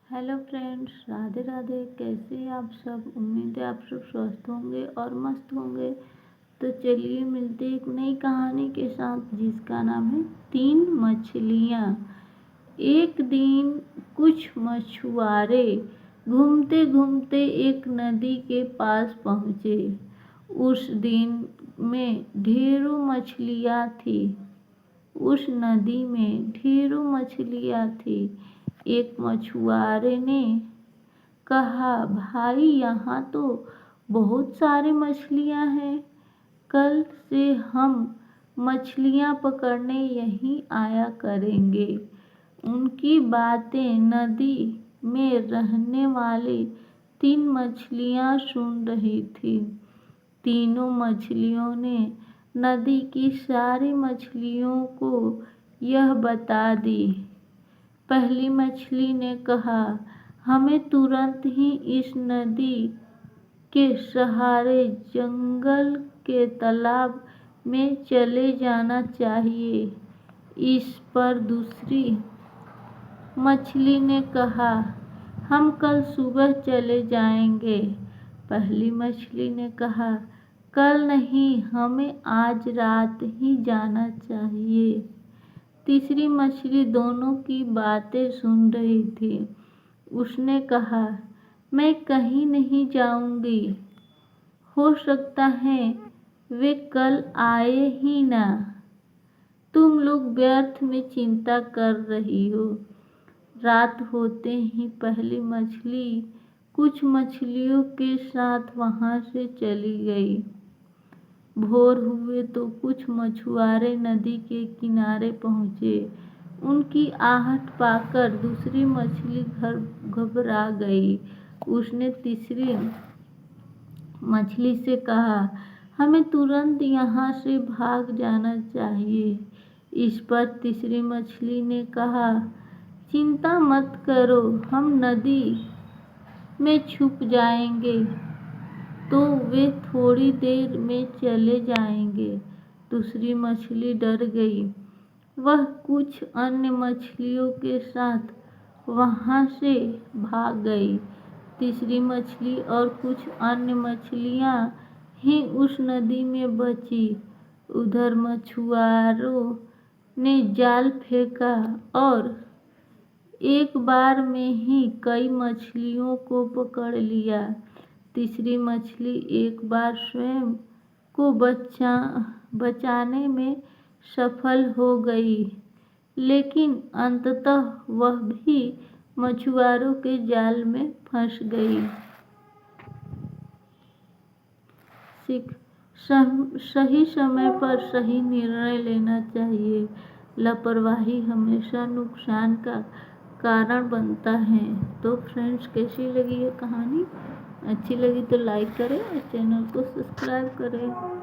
Hello friends, Radhe Radhe. कैसे हैं आप सब? उम्मीद है आप सब स्वस्थ होंगे और मस्त होंगे। तो चलिए मिलते हैं एक नई कहानी के साथ जिसका नाम है 3 मछलियाँ। एक दिन कुछ मछुआरे घूमते घूमते एक नदी के पास पहुँचे। उस दिन में ढेरों मछलियाँ थी। उस नदी में ढेरों मछलियाँ थी। एक मछुआरे ने कहा, भाई यहाँ तो बहुत सारी मछलियाँ हैं। कल से हम मछलियाँ पकड़ने यहीं आया करेंगे। उनकी बातें नदी में रहने वाली 3 मछलियाँ सुन रही थी। तीनों मछलियों ने नदी की सारी मछलियों को यह बता दी। पहली मछली ने कहा, हमें तुरंत ही इस नदी के सहारे जंगल के तालाब में चले जाना चाहिए। इस पर दूसरी मछली ने कहा, हम कल सुबह चले जाएंगे। पहली मछली ने कहा, कल नहीं, हमें आज रात ही जाना चाहिए। तीसरी मछली दोनों की बातें सुन रही थी। उसने कहा, मैं कहीं नहीं जाऊंगी। हो सकता है वे कल आए ही ना। तुम लोग व्यर्थ में चिंता कर रही हो। रात होते ही पहली मछली कुछ मछलियों के साथ वहां से चली गई। भोर हुए तो कुछ मछुआरे नदी के किनारे पहुंचे। उनकी आहट पाकर दूसरी मछली घबरा गई। उसने तीसरी मछली से कहा, हमें तुरंत यहाँ से भाग जाना चाहिए। इस पर तीसरी मछली ने कहा, चिंता मत करो, हम नदी में छुप जाएंगे तो वे थोड़ी देर में चले जाएंगे। दूसरी मछली डर गई। वह कुछ अन्य मछलियों के साथ वहां से भाग गई। तीसरी मछली और कुछ अन्य मछलियां ही उस नदी में बची। उधर मछुआरों ने जाल फेंका और एक बार में ही कई मछलियों को पकड़ लिया। तीसरी मछली एक बार स्वयं को बचाने में सफल हो गई, लेकिन अंततः वह भी मछुआरों के जाल में फंस गई। सीख, सही समय पर सही निर्णय लेना चाहिए। लापरवाही हमेशा नुकसान का कारण बनता है। तो फ्रेंड्स, कैसी लगी ये कहानी? अच्छी लगी तो लाइक करें और चैनल को सब्सक्राइब करें।